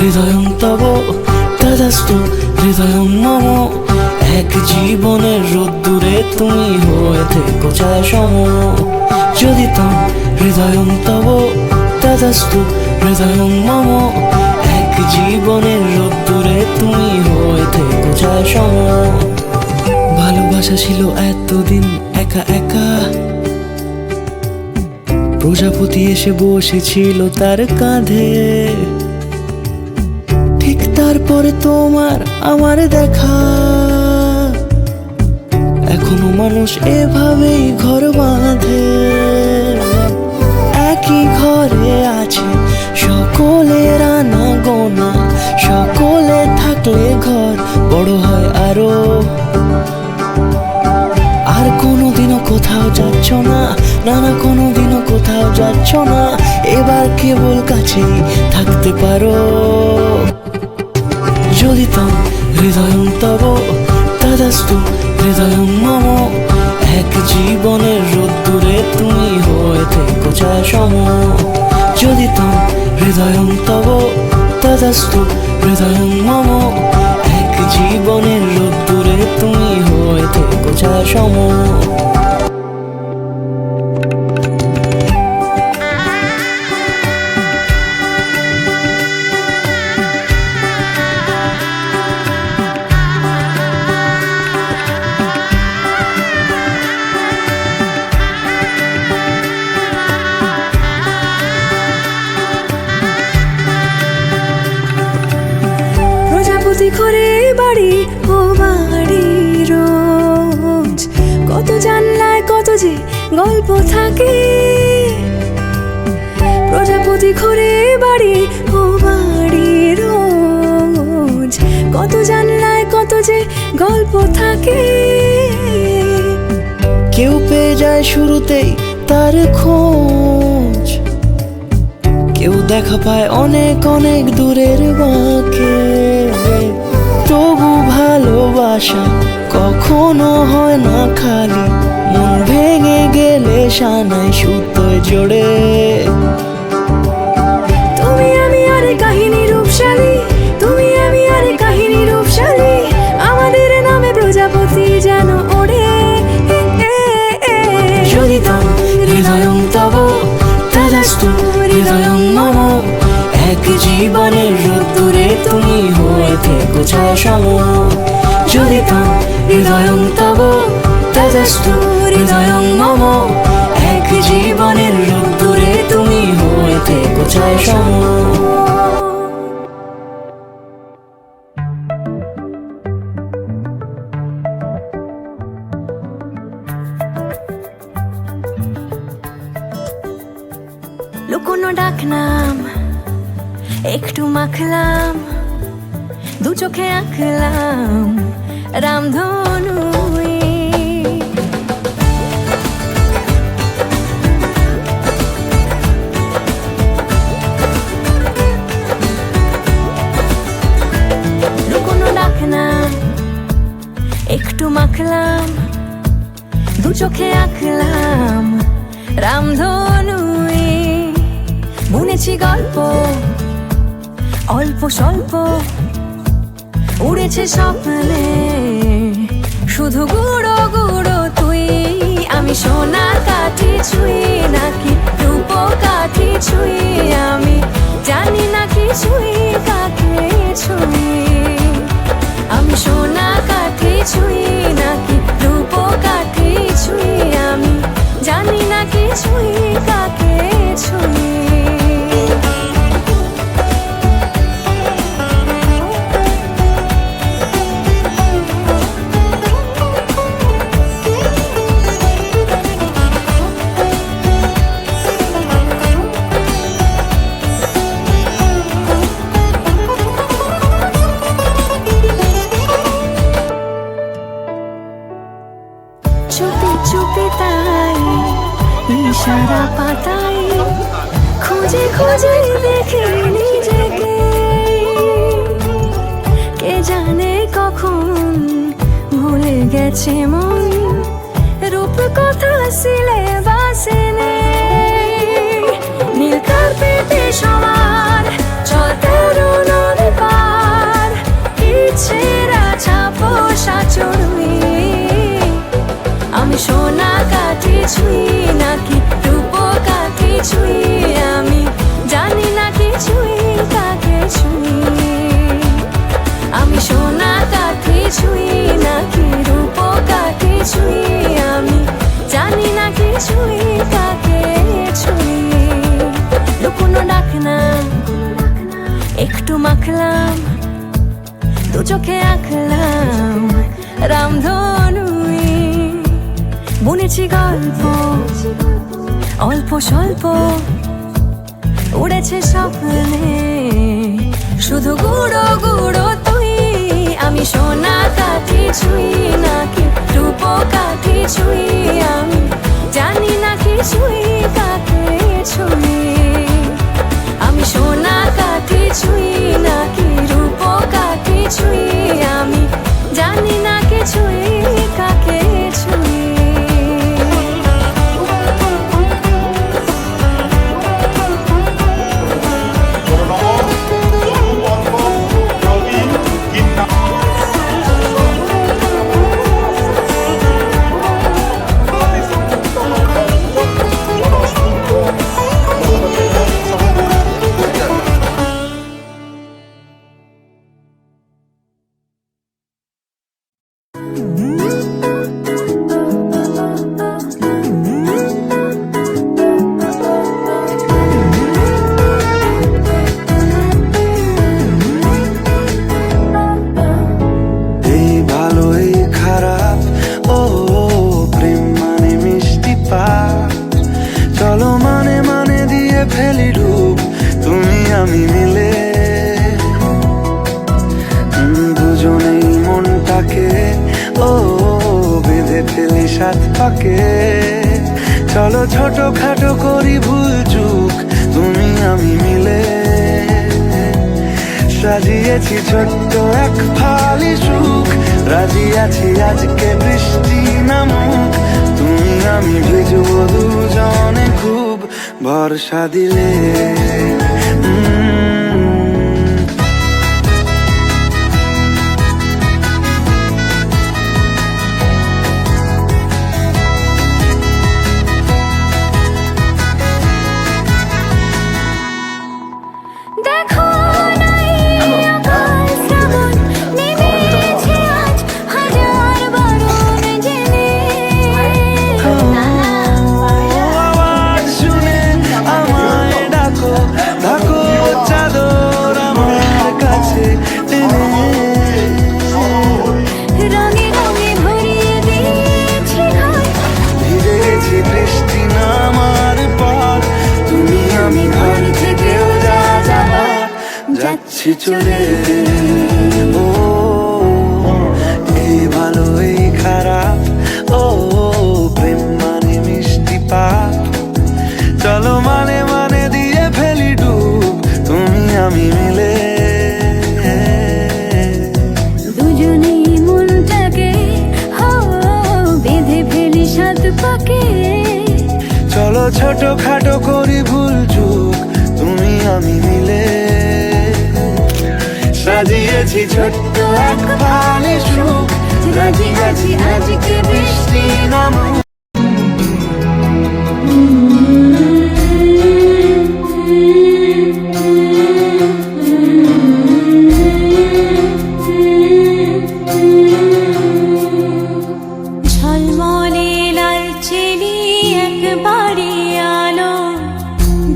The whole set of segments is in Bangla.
হৃদয়ং তব তদাস্তু হৃদয়ং মম। এক জীবনের রোদ্দুরে তুমি হয়ে থেকো ছায়া সম। যদি তম হৃদয়ং তব তদাস্তু হৃদয়ং মম। এক জীবনের রোদ্দুরে তুমি হয়ে থেকো ছায়া সম। ভালোবাসা ছিল এতদিন একা একা, প্রজাপতি এসে বসেছিল তার কাঁধে। ঠিক তারপরে তোমার আমার দেখা, এখনো মানুষ এভাবেই ঘর বাঁধে। একই ঘরে আছে সকলের আনা গোনা, সকলে থাকলে ঘর বড় হয় আরো। আর কোনোদিনও কোথাও যাচ্ছ না, না না কোনোদিনও কোথাও যাচ্ছ না, এবার কেবল কাছেই থাকতে পারো। যদি তম হৃদয়ং তব তদাস্তু হৃদয়ং মম। এক জীবনের রোদ্দুরে তুমি হয়ে থেকো ছায়া সম। যদি তম হৃদয়ং তব তদাস্তু হৃদয়ং মম। এক জীবনের রোদ্দুরে তুমি হয়ে থেকো ছায়া সম। প্রজাপতি ঘরে বাড়ি ও বাড়ি রোজ, কত জানলায় কত যে গল্প থাকে। প্রজাপতি ঘরে বাড়ি ও বাড়ি রোজ, কত জানলায় কত যে গল্প থাকে। কেউ পেয়ে যায় শুরুতেই তার খোঁজ, কেউ দেখা পায় অনেক অনেক দূরের বাঁকে। তবু ভালোবাসা কখনো হয় না খালি, মন ভেঙে গেলে সানাই সুতোয় জোড়ে। তুমি আমি আরে কাহিনী রূপশালী, তুমি আমি আরে কাহিনী রূপশালী, আমাদের নামে প্রজাপতি যেন ওড়ে। যদি তম হৃদয়ং তব তদাস্তু হৃদয়ং মম। এক জীবনের রোদ্দুরে তুমি হয়ে থেকো ছায়া সম। যদি তম হৃদয়ং তব তদাস্তু হৃদয়ং মম। এক জীবনের রোদ্দুরে তুমি হয়ে থেকো ছায়া সম। লুকোনো ডাকনাম একটু মাখলাম, দু চোখে আঁকলাম রামধনু। লুকোনো ডাকনাম একটু মাখলাম, দু চোখে আঁকলাম রামধনু। বুনেছি গল্প অল্প স্বল্প, উড়েছে স্বপ্নে শুধু গুঁড়ো গুঁড়ো তুই। আমি সোনা কাঠি ছুঁই নাকি রূপ কাঠি ছুঁই, আমি জানি না কিছুই কাকে ছুঁই। আমি সোনা কাঠি ছুঁই নাকি রূপ কাঠি ছুঁই, আমি জানি না কিছুই কাকে ছুঁই। চুপি চুপি তাই ইশারা পাতাই, খুঁজে খুঁজে দেখি নিজেকে। কে জানে কখন ভুলে গেছে মন, রূপ কথা সিলেবাসে নেই। নীল কার্পেটে সবার চল তেরো নদী কিছুই নাকি রূপকাকে ছুঁই আমি জানি না কিছুই কাকে ছুঁই আমি সোনা কাকে ছুঁই নাকি রূপকাকে ছুঁই আমি জানি না কিছুই কাকে ছুঁই লুকোনো ডাক না একটু মাখলাম দু চোখে আঁকলাম রামধনুই বুনেছি গল্প অল্প স্বল্প উড়েছে স্বপ্নে শুধু গুঁড়ো গুঁড়ো তুই আমি সোনা কাঠি ছুঁই নাকি রূপ কাঠি ছুঁই আমি জানি না কিছুই কাকে ছুঁই আমি সোনা কাঠি ছুঁই নাকি রূপ কাঠি ছুঁই আমি জানি না কিছুই কাকে ছুঁই চলো ছোট খাটো করি ভুল চুক তুমি আমি মিলে সাজিয়েছি ছোট্ট এক ফালি সুখ রাজি আছি আজকে বৃষ্টি নামুক তুমি আমি ভিজবো দুজনে খুব ভরসা দিলে চলে ও এই ভালো এই খারাপ ও প্রেম মানে মিষ্টি পাপ চলো মানে মানে দিয়ে ফেলি ডুব তুমি আমি মিলে দুজনেই মনটাকে বেঁধে ফেলি সাত পাকে চলো ছোট খাটো করি ভুল চুক তুমি আমি মিলে সাজিয়েছি ছোট্ট এক ফালি সুখ রাজি আছি আজকে বৃষ্টি নামুক ঝলমলে লাল চেলি একবারে আলো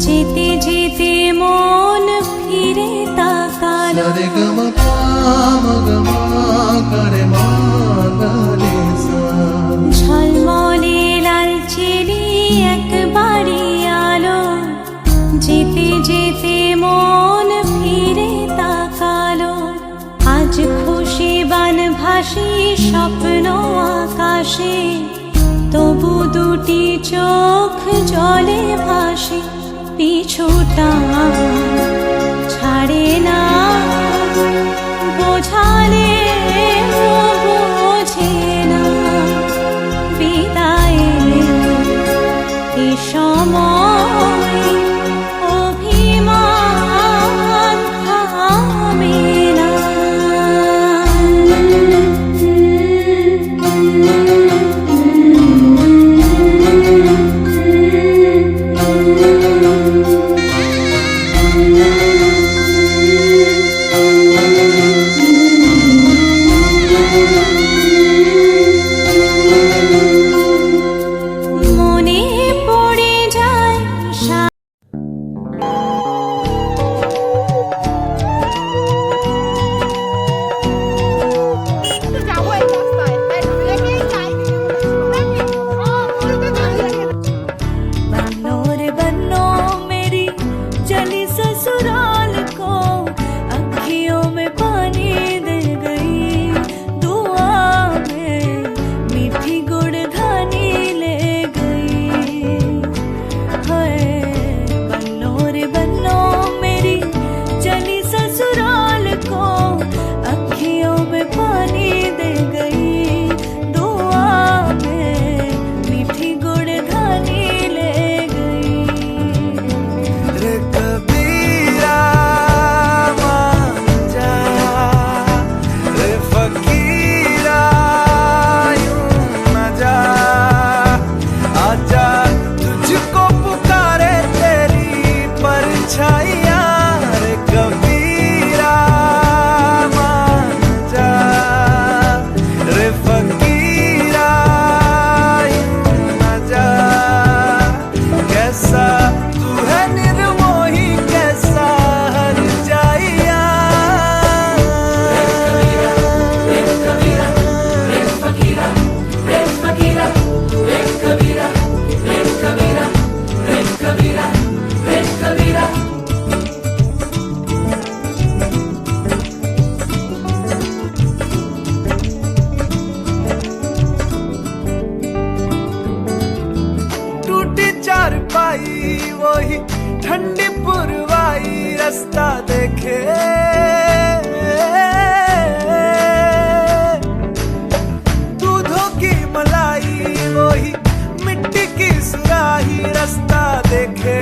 যেতে যেতে মন ফিরে তাকালো ঝলমলে লাল চেলি একবারে আলো যেতে যেতে মন ফিরে তাকালো আজ খুশি বান ভাসি স্বপ্ন আকাশে তবু দুটি চোখ জলে ভাসে পিছুটা ছাড়ে না বোঝালে বোঝে না বিদায়ের এ সময় অভিমান থামে না वही मिट्टी की सुराही रास्ता देखे